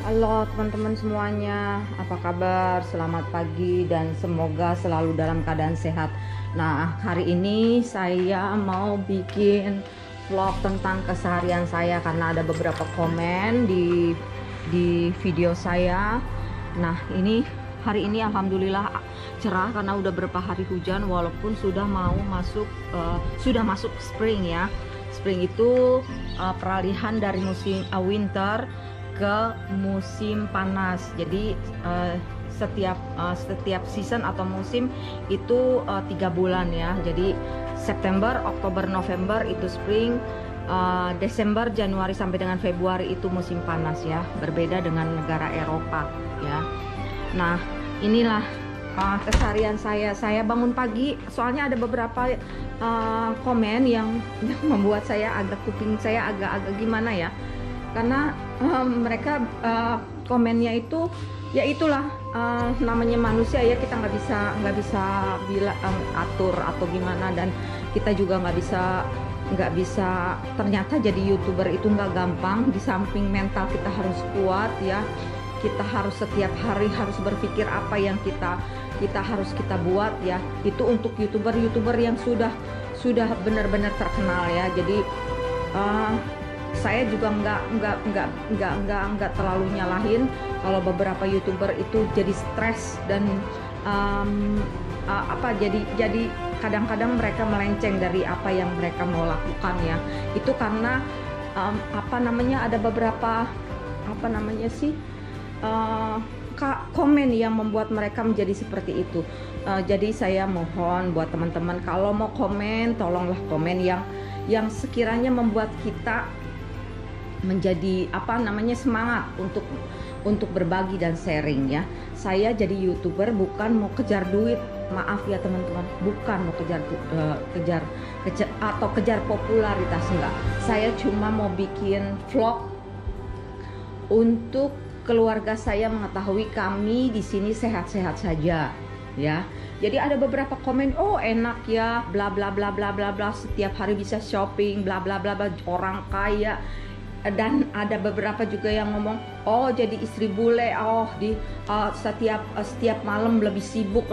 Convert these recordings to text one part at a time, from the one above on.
Halo teman-teman semuanya, apa kabar? Selamat pagi dan semoga selalu dalam keadaan sehat. Nah, hari ini saya mau bikin vlog tentang keseharian saya karena ada beberapa komen di video saya. Nah, hari ini alhamdulillah cerah karena udah beberapa hari hujan walaupun sudah masuk spring ya. Spring itu peralihan dari musim winter ke musim panas. Jadi setiap season atau musim itu 3 bulan ya. Jadi September, Oktober, November itu spring, Desember, Januari sampai dengan Februari itu musim panas ya. Berbeda dengan negara Eropa ya. Nah, inilah keseharian saya. Saya bangun pagi, soalnya ada beberapa komen yang membuat kuping saya agak-agak gimana ya. Karena mereka komennya itu ya itulah namanya manusia ya, kita nggak bisa bilang atur atau gimana, dan kita juga nggak bisa ternyata jadi YouTuber itu nggak gampang. Di samping mental kita harus kuat ya, kita harus setiap hari harus berpikir apa yang kita harus kita buat ya. Itu untuk YouTuber yang sudah benar-benar terkenal ya. Jadi saya juga nggak terlalu nyalahin kalau beberapa YouTuber itu jadi stres dan jadi kadang-kadang mereka melenceng dari apa yang mereka mau lakukan ya. Itu karena ada beberapa komen yang membuat mereka menjadi seperti itu. Jadi saya mohon buat teman-teman, kalau mau komen tolonglah komen yang sekiranya membuat kita menjadi semangat untuk berbagi dan sharing ya. Saya jadi YouTuber bukan mau kejar duit, maaf ya teman-teman, bukan mau kejar popularitas, enggak. Saya cuma mau bikin vlog untuk keluarga saya mengetahui kami di sini sehat-sehat saja ya. Jadi ada beberapa komen, oh enak ya, bla bla bla bla bla bla, setiap hari bisa shopping, bla bla bla bla, orang kaya. Dan ada beberapa juga yang ngomong, oh jadi istri bule, setiap malam lebih sibuk.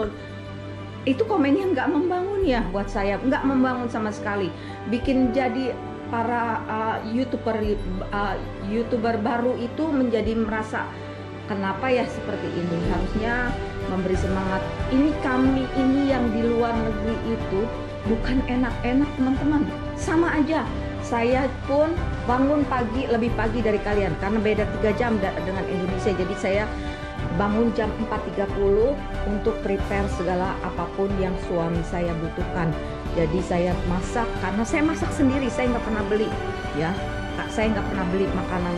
Itu komennya nggak membangun ya buat saya, nggak membangun sama sekali. Bikin jadi para YouTuber baru itu menjadi merasa kenapa ya seperti ini. Harusnya memberi semangat. Kami yang di luar negeri itu bukan enak-enak teman-teman, sama aja. Saya pun bangun lebih pagi dari kalian karena beda 3 jam dengan Indonesia. Jadi saya bangun jam 4.30 untuk prepare segala apapun yang suami saya butuhkan. Jadi saya masak, karena saya masak sendiri, saya nggak pernah beli ya. Saya nggak pernah beli makanan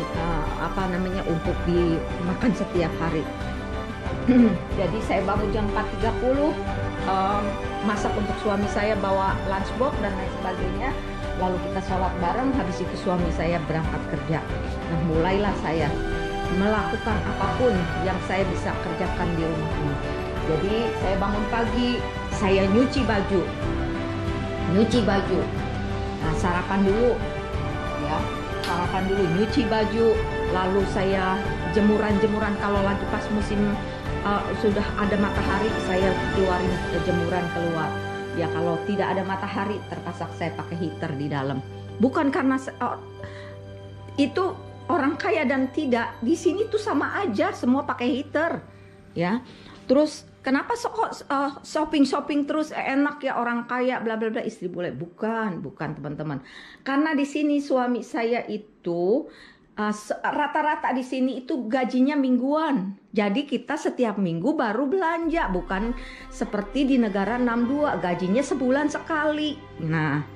untuk dimakan setiap hari. Jadi saya bangun jam 4.30, masak untuk suami saya, bawa lunchbox dan lain sebagainya. Lalu kita sholat bareng, habis itu suami saya berangkat kerja. Nah, mulailah saya melakukan apapun yang saya bisa kerjakan di rumah ini. Jadi saya bangun pagi, saya nyuci baju. Nah, sarapan dulu, nyuci baju. Lalu saya jemuran kalau lagi pas musim sudah ada matahari, saya keluarin jemuran keluar. Ya kalau tidak ada matahari terpaksa saya pakai heater di dalam. Bukan karena itu orang kaya dan tidak, di sini tuh sama aja, semua pakai heater ya. Terus kenapa shopping terus enak ya orang kaya bla bla bla, istri bule? Bukan teman-teman. Karena di sini suami saya itu rata-rata di sini itu gajinya mingguan. Jadi kita setiap minggu baru belanja, bukan seperti di negara 62 gajinya sebulan sekali. Nah,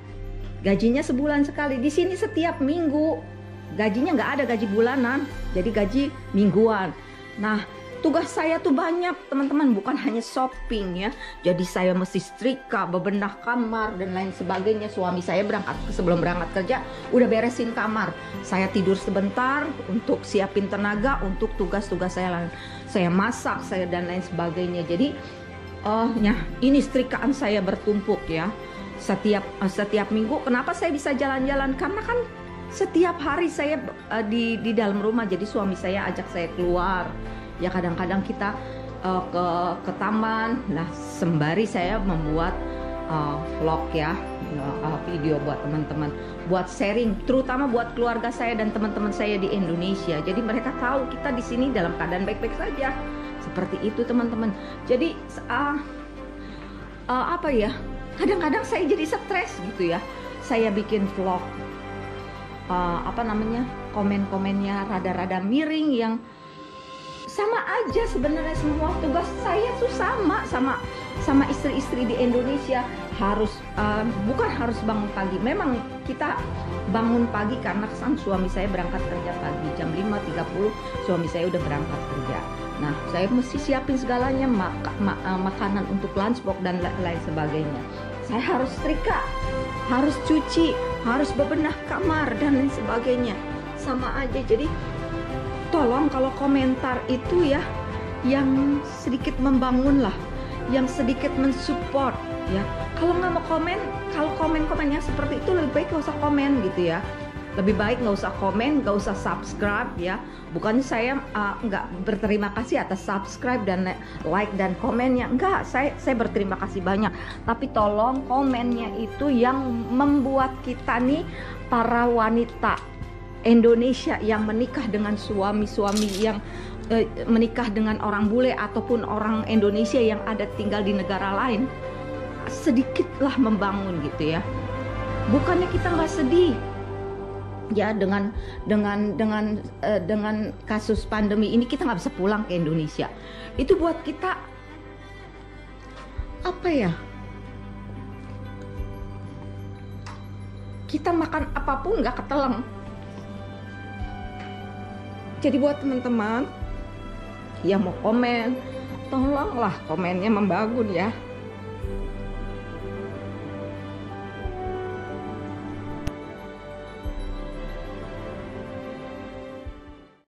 gajinya sebulan sekali. Di sini setiap minggu. Gajinya nggak ada gaji bulanan, jadi gaji mingguan. Nah, tugas saya tuh banyak teman-teman, bukan hanya shopping ya. Jadi saya mesti setrika, bebenah kamar dan lain sebagainya. Suami saya sebelum berangkat kerja udah beresin kamar. Saya tidur sebentar untuk siapin tenaga untuk tugas-tugas saya lain. Saya masak, dan lain sebagainya. Jadi ini setrikaan saya bertumpuk ya. Setiap minggu. Kenapa saya bisa jalan-jalan? Karena kan Setiap hari saya di dalam rumah, jadi suami saya ajak saya keluar. Ya kadang-kadang kita ke taman. Nah, sembari saya membuat vlog ya, video buat teman-teman, buat sharing, terutama buat keluarga saya dan teman-teman saya di Indonesia. Jadi mereka tahu kita di sini dalam keadaan baik-baik saja. Seperti itu teman-teman. Jadi apa ya? Kadang-kadang saya jadi stres gitu ya. Saya bikin vlog, komen-komennya rada-rada miring, yang sama aja sebenarnya. Semua tugas saya tuh sama istri-istri di Indonesia. Bukan harus bangun pagi. Memang kita bangun pagi karena sang suami saya berangkat kerja pagi jam 5.30. Suami saya udah berangkat kerja. Nah, saya mesti siapin segalanya, makanan untuk lunchbox dan lain sebagainya. Saya harus setrika, harus cuci, harus bebenah kamar dan lain sebagainya. Sama aja. Jadi tolong kalau komentar itu ya yang sedikit membangun lah, yang sedikit mensupport ya. Kalau nggak mau komen, kalau komen-komen yang seperti itu lebih baik nggak usah komen gitu ya. Lebih baik nggak usah komen, nggak usah subscribe ya. Bukannya saya nggak berterima kasih atas subscribe dan like dan komennya, enggak, saya berterima kasih banyak. Tapi tolong komennya itu yang membuat kita nih, para wanita Indonesia yang menikah dengan suami-suami yang menikah dengan orang bule ataupun orang Indonesia yang ada tinggal di negara lain, sedikitlah membangun gitu ya. Bukannya kita nggak sedih ya dengan kasus pandemi ini kita nggak bisa pulang ke Indonesia. Itu buat kita apa ya? Kita makan apapun nggak keteleng. Jadi buat teman-teman yang mau komen, tolonglah komennya membangun ya.